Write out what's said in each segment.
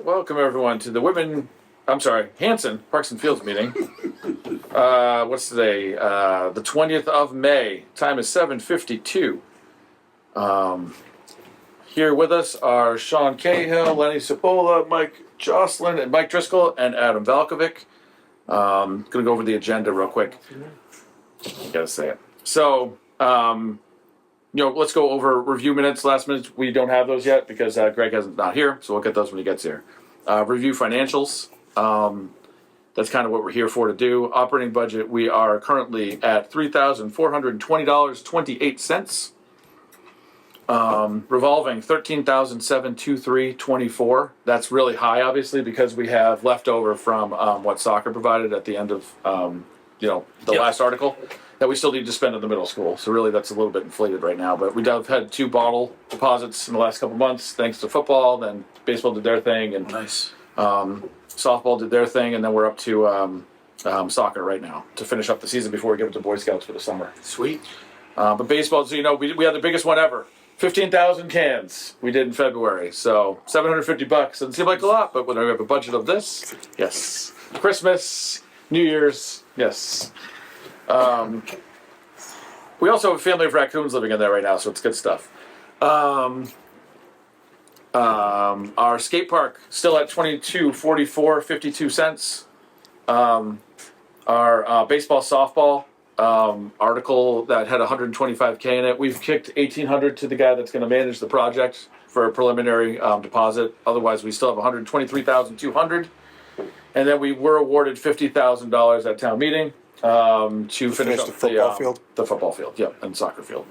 Welcome everyone to the Hanson Parks and Fields meeting. What's today? The 20th of May. Time is 7:52. Here with us are Sean Cahill, Lenny Cipolla, Mike Jocelyn, and Mike Driscoll, and Adam Valkovic. Gonna go over the agenda real quick. Gotta say it. So, let's go over review minutes. Last minutes, we don't have those yet because Greg isn't not here, so we'll get those when he gets here. Review financials. That's kind of what we're here for to do. Operating budget, we are currently at $3,420.28. Revolving $13,723.24. That's really high, obviously, because we have leftover from what soccer provided at the end of last article that we still need to spend in the middle school. So really, that's a little bit inflated right now. But we have had 2 bottle deposits in the last couple months, thanks to football. Then baseball did their thing, and nice. Softball did their thing, and then we're up to soccer right now to finish up the season before we give it to Boy Scouts for the summer. Sweet. But baseball, so we had the biggest one ever. 15,000 cans we did in February. So $750. Doesn't seem like a lot, but when we have a budget of this, yes. Christmas, New Year's, yes. We also have a family of raccoons living in there right now, so it's good stuff. Our skate park still at $22.44.52. Our baseball softball article that had $125K in it. We've kicked $1,800 to the guy that's going to manage the project for a preliminary deposit. Otherwise, we still have $123,200. And then we were awarded $50,000 at town meeting to finish up the football field. The football field, yeah, and soccer field.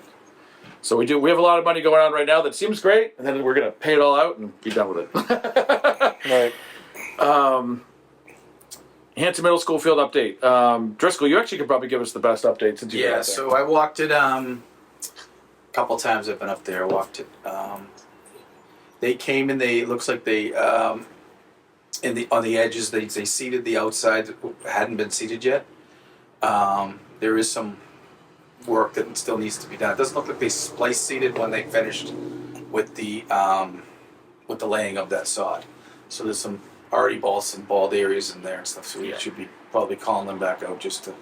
So we have a lot of money going on right now that seems great, and then we're going to pay it all out and be done with it. Right. Hanson Middle School field update. Driscoll, you actually could probably give us the best update since you Yeah, so I walked it a couple times. I've been up there, walked it. They came and looks like they on the edges they seeded the outside that hadn't been seeded yet. There is some work that still needs to be done. It doesn't look like they splice seeded when they finished with the laying of that sod. So there's some already bald areas in there and stuff. So we should be probably calling them back out just to.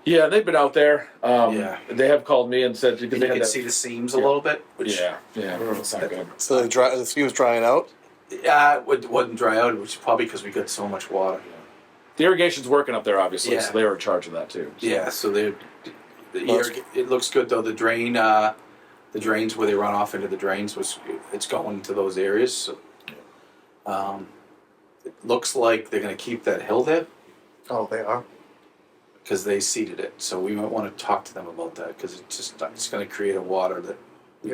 Yeah, they've been out there. They have called me and said because you can see the seams a little bit. Which, it's not good. So the seam's drying out? Yeah, it wouldn't dry out, which is probably because we got so much water. The irrigation's working up there, obviously, Yeah. so they were in charge of that too. So. Yeah, so it looks good though. The drains where they run off into the drains it's going into those areas. So, it looks like they're going to keep that hill there Oh, they are? because they seeded it. So we might want to talk to them about that because it's going to create a water that we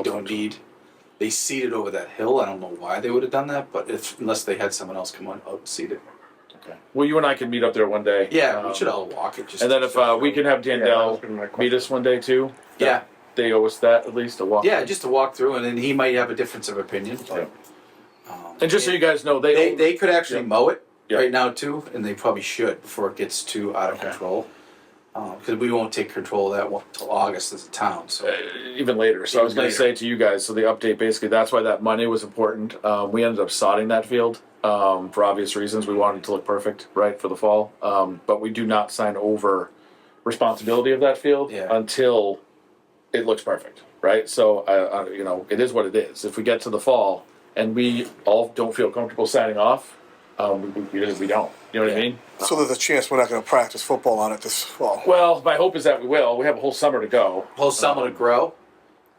don't need. They seeded over that hill. I don't know why they would have done that, but unless they had someone else come out and seed it. Okay. Well, you and I can meet up there one day. Yeah, we should all walk it. And then if we can have Dandel meet us one day too. Yeah. They owe us that at least to walk. Yeah, just to walk through, and then he might have a difference of opinion. But, and just so you guys know, they could actually mow it Yeah. right now too, and they probably should before it gets too out of control. Because we won't take control of that until August as a town. So even later. So I was going to say to you guys, so the update basically, that's why that money was important. We ended up sodding that field for obvious reasons. We wanted it to look perfect, right, for the fall. But we do not sign over responsibility of that field until it looks perfect, right? So it is what it is. If we get to the fall and we all don't feel comfortable signing off, we don't. You know what I mean? So there's a chance we're not going to practice football on it this fall. Well, my hope is that we will. We have a whole summer to go. Whole summer to grow,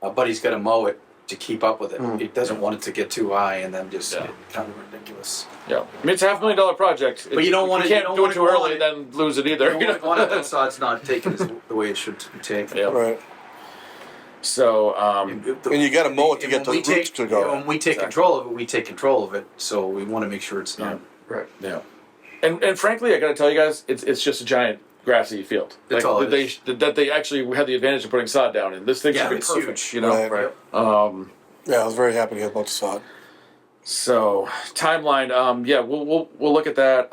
but he's got to mow it to keep up with it. He doesn't want it to get too high and then just get kind of ridiculous. Yeah, I mean it's a $500,000 project. But you don't want to. You can't do it too early and then lose it either. You don't want it that sod's not taken the way it should be taken. Yeah. Right. So, and you got to mow it to get the roots to go. When we take control of it, we take control of it. So we want to make sure it's not. Right. Yeah. And frankly, I got to tell you guys, it's just a giant grassy field. That's all it is. That they actually had the advantage of putting sod down in. This thing should be perfect. Huge. You know. Right. Yeah, I was very happy to hear about the sod. So timeline, we'll look at that.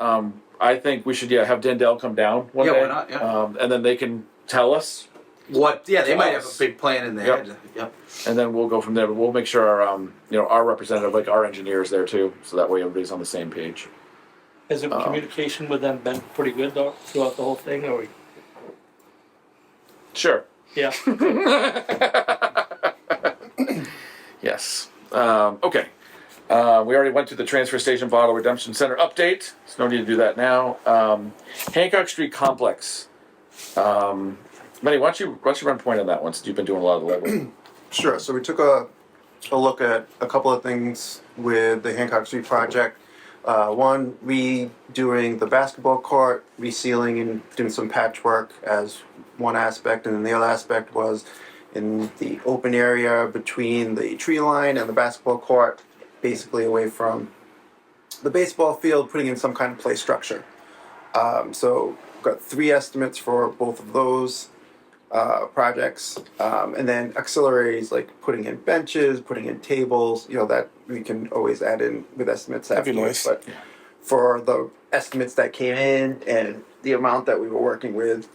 I think we should have Dandel come down one day. Why not? Yeah. And then they can tell us they might have us. a big plan in their Yep. head. Yep. And then we'll go from there. But we'll make sure our our representative, like our engineer, is there too, so that way everybody's on the same page. Has the communication with them been pretty good though throughout the whole thing? Or Sure. yeah, Yes. Okay. We already went to the transfer station bottle redemption center update. So no need to do that now. Hancock Street complex. Benny, why don't you run point on that one since you've been doing a lot of the legwork. Sure. So we took a look at a couple of things with the Hancock Street project. One, redoing the basketball court, resealing and doing some patchwork as one aspect, and then the other aspect was in the open area between the tree line and the basketball court, basically away from the baseball field, putting in some kind of play structure. So got 3 estimates for both of those projects, and then auxiliaries like putting in benches, putting in tables, that we can always add in with estimates That'd be afterwards. nice. But for the estimates that came in and the amount that we were working with,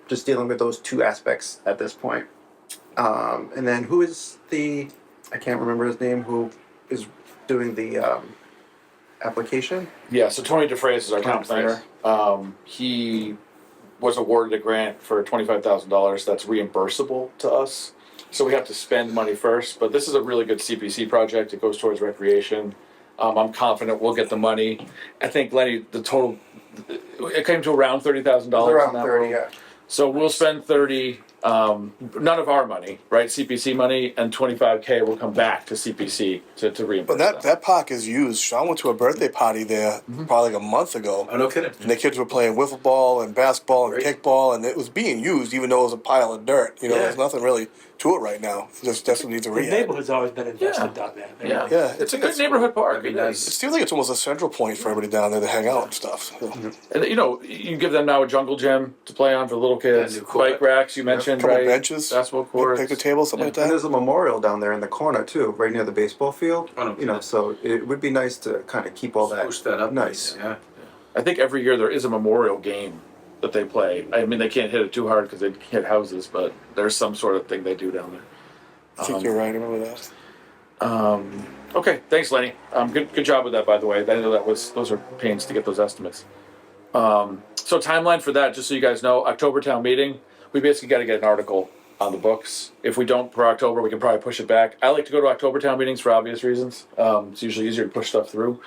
just dealing with those 2 aspects at this point. And then who is I can't remember his name, who is doing the application? Yeah, so Tony DeFrays is our town Tony planner. He was awarded a grant for $25,000 that's reimbursable to us. So we have to spend money first, but this is a really good CPC project. It goes towards recreation. I'm confident we'll get the money. I think, Lenny, the total, it came to around $30,000. Around in that 30, one. yeah. So we'll spend 30, none of our money, right? CPC money, and 25K will come back to CPC to reimburse. But that park is used. Sean went to a birthday party there probably like a month ago. Oh, no kidding. And the kids were playing wiffle ball and basketball and Great. kickball, and it was being used even though it was a pile of dirt. Yeah. There's nothing really to it right now. It just desperately needs a the rehab. neighborhood's always been invested Yeah. down there. Yeah, Yeah, it's a good neighborhood park. That'd be It nice. It is. seems like it's almost a central point for everybody down there to hang out and stuff. So, And you give them now a jungle gym to play on for little kids. Yeah, new court. Bike racks you mentioned, couple right? benches, Basketball courts. picnic table, something like And that. there's a memorial down there in the corner too, right near the baseball field. Oh, no kidding. So it would be nice to kind of keep all that Push that up. nice. Yeah. I think every year there is a memorial game that they play. I mean, they can't hit it too hard because they hit houses, but there's some sort of thing they do down there. I think you're right. I remember that. Okay, thanks, Lenny. Good job with that, by the way. I know those are pains to get those estimates. So timeline for that, just so you guys know, October town meeting, we basically got to get an article on the books. If we don't for October, we can probably push it back. I like to go to October town meetings for obvious reasons. It's usually easier to push stuff through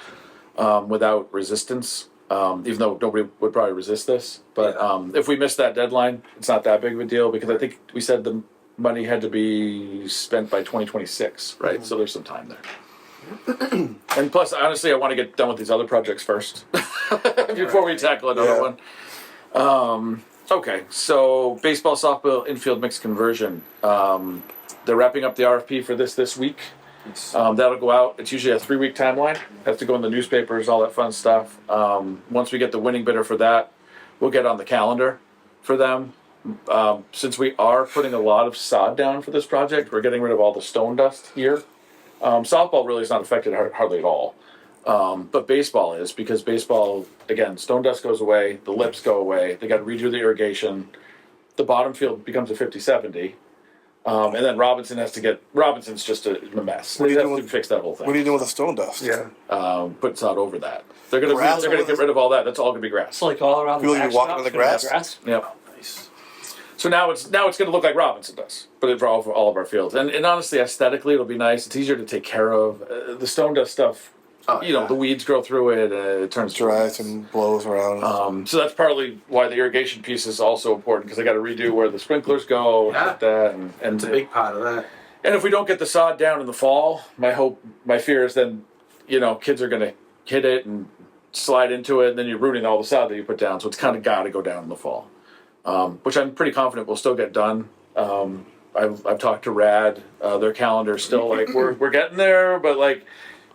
without resistance, even though nobody would probably resist this. But if we miss that deadline, it's not that big of a deal because I think we said the money had to be spent by 2026, right? So there's some time there. And plus, honestly, I want to get done with these other projects first before we tackle another one. Okay, so baseball, softball, infield mixed conversion. They're wrapping up the RFP for this week. That'll go out. It's usually a 3-week timeline. Has to go in the newspapers, all that fun stuff. Once we get the winning bidder for that, we'll get on the calendar for them. Since we are putting a lot of sod down for this project, we're getting rid of all the stone dust here. Softball really is not affected hardly at all. But baseball is, because baseball, again, stone dust goes away, the lips go away, they got to redo the irrigation, the bottom field becomes a 50-70, and then Robinson's just a mess. What are you They doing have to with- fix that whole thing. What are you doing with the stone dust? Yeah. Put sod over that. They're gonna Grass over get rid of all that. That's all gonna be grass. It's like all around Feel the like you're walking backstop on the for grass? Yep. Nice. So now it's going to look like Robinson does, but for all of our fields. And honestly, aesthetically, it'll be nice. It's easier to take care of. The stone dust stuff, the weeds grow through it. It turns Dries and blows around. so that's partly why the irrigation piece is also important, because they got to redo where the sprinklers go and like that. And It's a big part of that. And if we don't get the sod down in the fall, my fear is then, kids are going to hit it and slide into it, and then you're ruining all the sod that you put down. So it's kind of got to go down in the fall. Which I'm pretty confident will still get done. I've talked to Rad. Their calendar's still like we're getting there, but like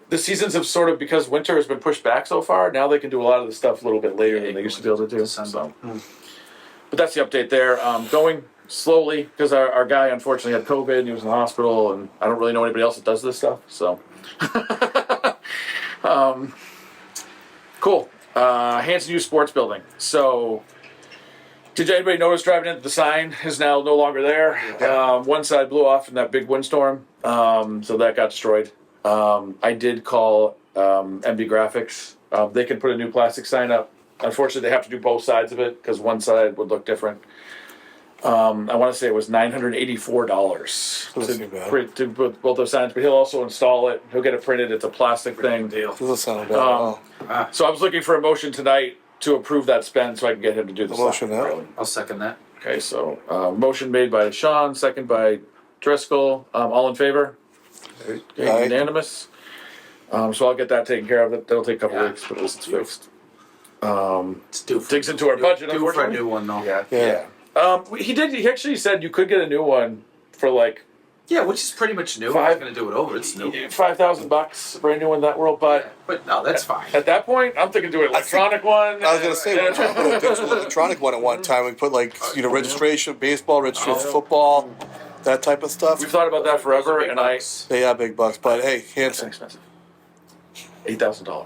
the seasons have sort of, because winter has been pushed back so far. Now they can do a lot of the stuff a little bit later than they used to be able to do. So, but that's the update there. Going slowly because our guy unfortunately had COVID and he was in the hospital, and I don't really know anybody else that does this stuff. So, cool. Hanson Youth Sports Building. So. Did anybody notice driving in that the sign is now no longer there? Yeah. One side blew off in that big windstorm, so that got destroyed. I did call MB Graphics. They can put a new plastic sign up. Unfortunately, they have to do both sides of it because one side would look different. I want to say it was $984 Doesn't seem bad. to put both those signs, but he'll also install it. He'll get it printed. It's a plastic thing. Doesn't sound bad. So I was looking for a motion tonight to approve that spend so I can get him to do the Motion sign. now. I'll second that. Okay, so motion made by Sean, second by Driscoll. All in favor? Okay, Aye. unanimous. So I'll get that taken care of. That'll take a couple weeks, but at least it's fixed. It's due for, Digs into our budget, due for a unfortunately. new one though. Yeah. Yeah. He actually said you could get a new one for like Yeah, which is pretty much new. I'm Five- not gonna do it over. It's new. $5,000, brand new one in that world. But But no, that's fine. at that point, I'm thinking do an electronic one. I was gonna say, we were talking about doing an electronic one at one time. We put like, registration, baseball, registration, football, that type of stuff. We've thought about that forever, and They are big bucks, but hey, it's Hanson. expensive. $8,000.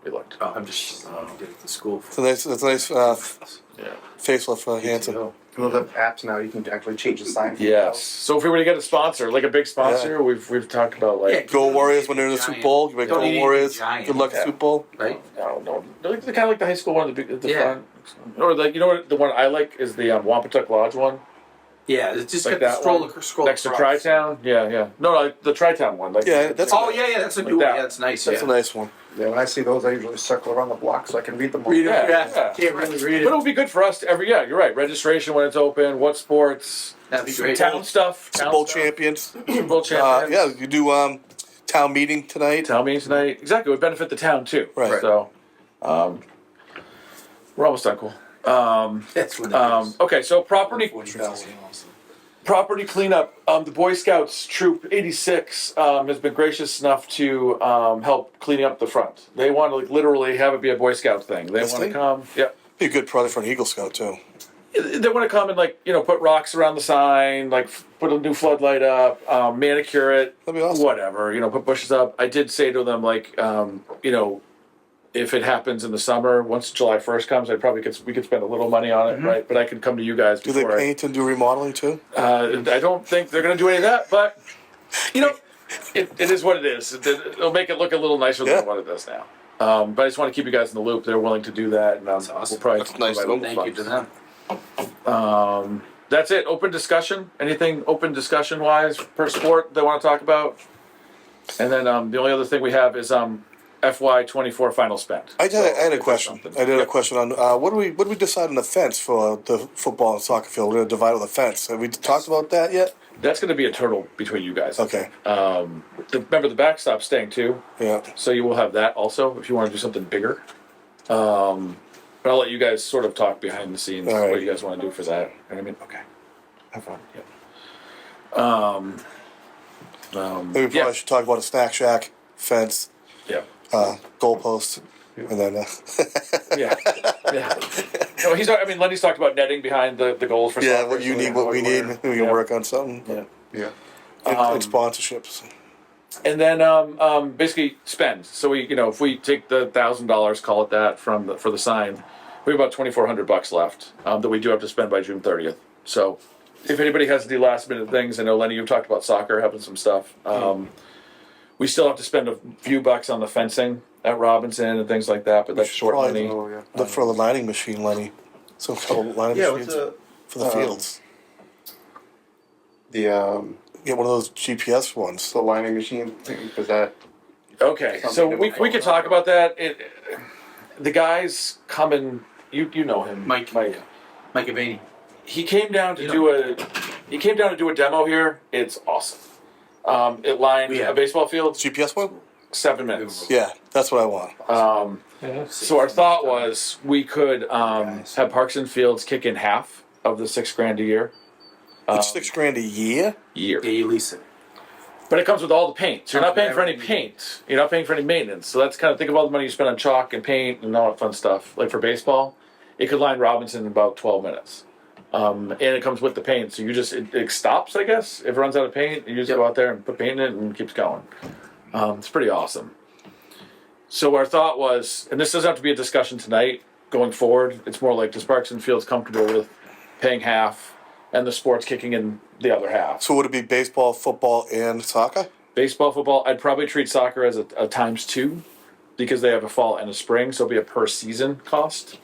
We looked. Oh, I'm just did it to school. It's a nice Yeah. facelift for Hanson. Well, the apps now you can actually change the sign. Yes. So if we were to get a sponsor, like a big sponsor, we've talked about like. Yeah, Go Warriors when they're in the Super Bowl. You make Don't Go need Warriors. giant. Good luck Yeah. Super Bowl. Right? No. They're kind of like the high school one, the Yeah. front. Or like, you know what, the one I like is the Wampatuck Lodge one. Yeah, it's just Like got that the one? scroll Next to across. Tri-Town. Yeah. No, like the Tri-Town one. Like, Yeah, that's Oh yeah, that's a Like new that. one. Yeah, that's nice. That's yeah. a nice one. Yeah, when I see those, I usually circle around the block so I can read them all. Read it. Yeah, Yeah, yeah. can't really read But it it. would be good for us to you're right. Registration when it's open, what sports, That'd be great. town stuff, Super Bowl champions. Super Bowl champions. Yeah, you do town meeting tonight. Town meeting tonight. Exactly. It would benefit the town too. Right. So, we're almost done. Cool. That's when it is. Okay, so property 40,000 also. Property cleanup. The Boy Scouts Troop 86 has been gracious enough to help cleaning up the front. They want to literally have it be a Boy Scout thing. They This want to thing? come. Yeah. Be a good product for an Eagle Scout too. They want to come and put rocks around the sign, put a new floodlight up, manicure it, That'd be awesome. whatever. Put bushes up. I did say to them if it happens in the summer, once July 1st comes, we could spend a little money on it, right? But I could come to you guys Do they before. paint and do remodeling too? I don't think they're going to do any of that, but it is what it is. It'll make it look a little nicer Yeah. than what it does now. But I just want to keep you guys in the loop. They're willing to do that, and That's awesome. we'll probably That's nice provide of them. little Thank you to funds. them. That's it. Open discussion. Anything open discussion wise per sport they want to talk about? And then the only other thing we have is FY24 final spend. I had a if there's question. something. I did Yeah. a question on what do we decide on the fence for the football and soccer field? We're going to divide with a fence. Have we talked about that yet? That's going to be a turtle between you guys. Okay. Remember the backstop's staying too, Yeah. so you will have that also if you want to do something bigger. But I'll let you guys sort of talk behind the scenes All right. what you guys want to do for that. You know what I mean? Okay. Have fun. Yeah. Maybe we probably should talk about a snack shack, fence, Yeah. goalpost, and then Yeah. Yeah. No, Lenny's talked about netting behind the goals for yeah, soccer, what you so need, what we need. Maybe we can Yeah. work on something. Yeah. Yeah. And sponsorships. And then basically spend. So if we take the $1,000, call it that, for the sign, we have about $2,400 left that we do have to spend by June 30th. So if anybody has any last minute things, I know Lenny, you've talked about soccer, having some stuff. We still have to spend a few bucks on the fencing at Robinson and things like that, but that's should short probably money. Oh, yeah. Look for the lining machine, Lenny. Some couple lining Yeah, machines what's for the fields. the Get one of those GPS ones. the lining machine thing? Was that Okay, so Something we that could talk about that. The guys coming, you know him, Mike. Mike. Mike Avani. He came down to You do a demo here. It's awesome. It lined Yeah. a baseball field, GPS one? 7 minutes. Yeah, that's what I want. Yeah. So our thought was we could have Parks and Fields kick in half of the $6,000 a year. It's $6,000 a year. Yeah, you lease it. But it comes with all the paint. So you're not Comes with paying for any everything. paint. You're not paying for any maintenance. So that's kind of think of all the money you spend on chalk and paint and all that fun stuff. Like for baseball, it could line Robinson in about 12 minutes. And it comes with the paint. So it stops, I guess. If it runs out of paint, you just go out there and put paint in it and it keeps going. It's pretty awesome. So our thought was, and this doesn't have to be a discussion tonight, going forward, it's more like, does Parks and Fields comfortable with paying half, and the sports kicking in the other half. So would it be baseball, football, and soccer? Baseball, football, I'd probably treat soccer as a times 2 because they have a fall and a spring, so it'll be a per season cost.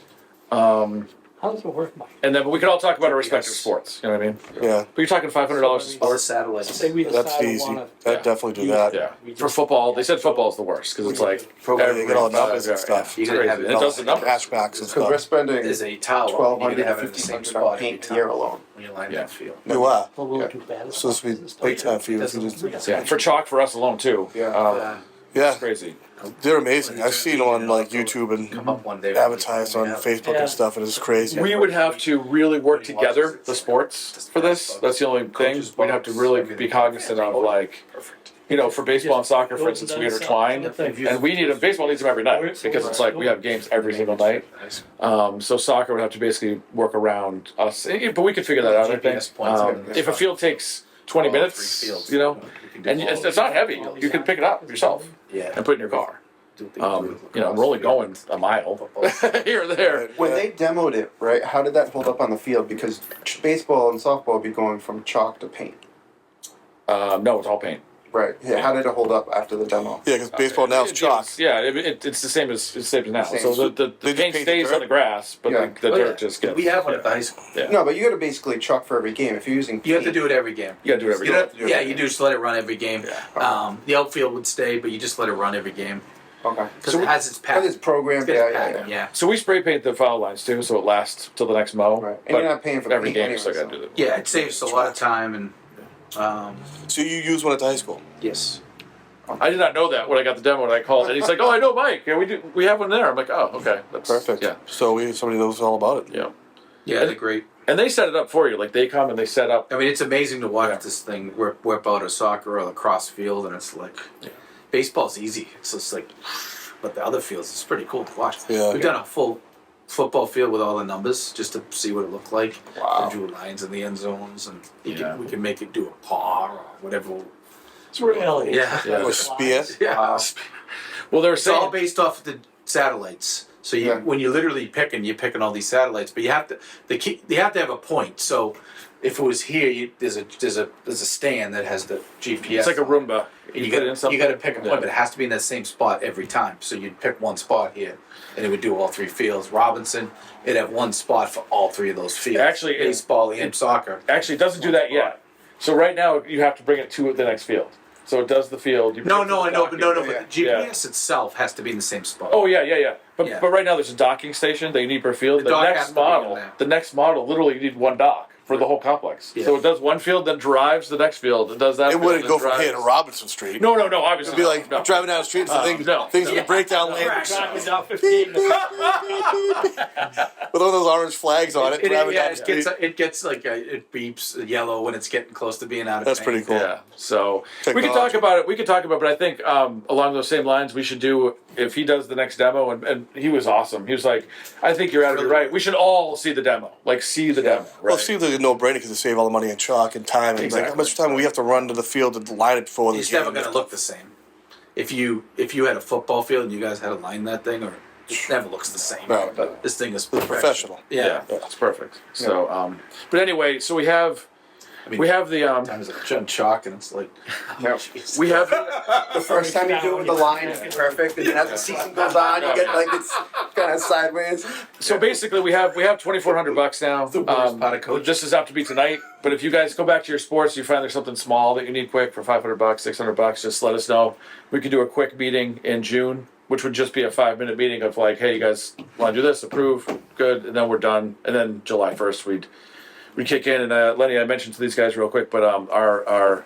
How does it work, Mike? And then, but we could all talk about our respective Yes. sports. You know what I mean? Yeah, But you're talking $500 a All the sport. satellites. Say we that's decide we easy. wanna. I'd Yeah. definitely do that. Yeah. We For just- football, they said football's the worst because it's like Yeah, you get all the numbers and yeah, stuff. It's You're gonna crazy. have It does the numbers. Cashbacks and Because we're stuff. spending There's a tower. You 1,200 can have to it in the same 1,500 spot on every paint a time year alone. when you line Yeah. that field. You are. Well, we'll Yeah. do bad. So this would be big time for you. If you just, Yeah, for chalk for us alone too. Yeah. yeah, It's crazy. they're amazing. I've seen them on like YouTube and Come up one day. advertised on Yeah. Facebook Yeah. and stuff, and it's crazy. We would have to really work together, the sports, for this. That's the only thing. We'd have to really be cognizant of, like, Perfect. you know, for baseball and soccer, for instance, we intertwine. And we need them, baseball needs them every night because it's like we have games every single night. So soccer would have to basically work around us. But we could figure that out, I think. GPS points If a field takes 20 All three minutes, fields. you know, You can do and all it's of not heavy, you can pick it up yourself Yeah. and put it in your car. Do things with You know, we're only going a mile football. here or there. When they demoed it, right, how did that hold up on the field? Because baseball and softball would be going from chalk to paint. No, it's all paint. Right. Yeah. How did it hold up after the demo? Yeah, because baseball now is chalk. Yeah, it's the same as now. Same. So the They just paint paint the stays dirt? on the grass, but Yeah. the Oh, dirt yeah. just gets. We have one at the high school. Yeah. No, but you got to basically chalk for every game. If you're using You have to paint- do it every game. You gotta do it every You game. don't- yeah, you do just let it run every game. Yeah. The outfield would stay, but you just let it run every game Okay. because So it we- has its But pattern. it's programmed. It's Yeah, its yeah, pattern, yeah. yeah. So we spray paint the foul lines too, so it lasts till the next mow. Right. And But you're not paying for the every paint game, you still anyway, gotta do that. Yeah, it saves a lot of time and So you use one at the high school? yes. I did not know that when I got the demo and I called, and he's like, "Oh, I know Mike. Yeah, we have one there." I'm like, "Oh, okay, that's Perfect. Yeah, So we have somebody that knows all about it. yeah." Yeah, they're great. And they set it up for you. Like they come and they set up. I mean, it's amazing to watch Yeah. this thing whip out a soccer or lacrosse field, and it's like baseball's easy. It's just like, but the other fields, it's pretty cool to watch. Yeah. We've done a full football field with all the numbers just to see what it looked like. Wow. And drew lines in the end zones, and Yeah. we can make it do a paw or whatever. It's really. Yeah. Yeah. Or spear. Yeah. Wow. Well, they're It's all saying based off of the satellites. So you, Yeah. when you're literally picking, you're picking all these satellites, but you have to you have to have a point. So if it was here, there's a stand that has the GPS. it's like a Roomba. And you put it in got something. to pick a point, Yeah. but it has to be in that same spot every time. So you'd pick one spot here, and it would do all three fields. Robinson, it'd have one spot for all three of those fields. Actually, baseball and soccer. Actually, it doesn't do that yet. So right now, you have to bring it to the next field. So it does the field. You No, bring it to no, the I know, but no, no, docking. but the GPS itself has to be in the same spot. Oh yeah. But Yeah. but right now there's a docking station that you need per field. The The dock has next to be in model, there. literally you need one dock for the whole complex. Yeah. So it does one field, then drives the next field, and does that. It field, wouldn't then go from drives- here to Robinson Street. No, obviously. It'd be like no. driving down the street and things, no. things in the breakdown lane Driving down 15. with all those orange flags on it. driving down the street. It gets like it beeps yellow when it's getting close to being out of That's tank. pretty cool. Yeah. So we could Technology. talk about it. We could talk about, but I think along those same lines, we should do if he does the next demo, and he was awesome. He was like, I think you're absolutely right. We should all see the demo, like see the demo. Right? Well, it seems like a no-brainer because they save all the money in chalk and time. And like, how much time we have to run to the field to line it for this It's never game? going to look the same. If you had a football field and you guys had to line that thing, or it never looks the same. No. But this thing is Professional. Yeah. It's perfect. So, but anyway, so we have I mean, we have the Sometimes it's on chalk and it's like, Yep. jeez. we have The first time you do it with the line, it's perfect, and then as the season goes on, you get like it's kind of sideways. so basically we have $2,400 now. The worst part of coaching. This is up to be tonight, but if you guys go back to your sports, you find there's something small that you need quick for $500, $600, just let us know. We could do a quick meeting in June, which would just be a 5-minute meeting of like, hey, you guys want to do this? Approve, good, and then we're done. And then July 1st, we'd kick in. And Lenny, I mentioned to these guys real quick, but our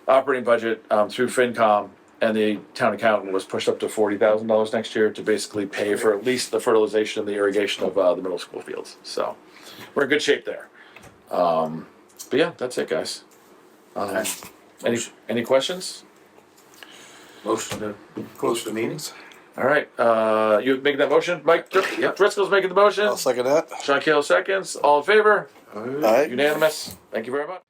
operating budget through FinCom and the town accountant was pushed up to $40,000 next year to basically pay for at least the fertilization and the irrigation of the middle school fields. So we're in good shape there. But yeah, that's it, guys. Any questions? Motion to close the meetings. All right, you making that motion, Mike? Yep. Driscoll's making the motion. I'll second that. Sean Kale seconds. All in favor? All right. Unanimous. Thank you very much.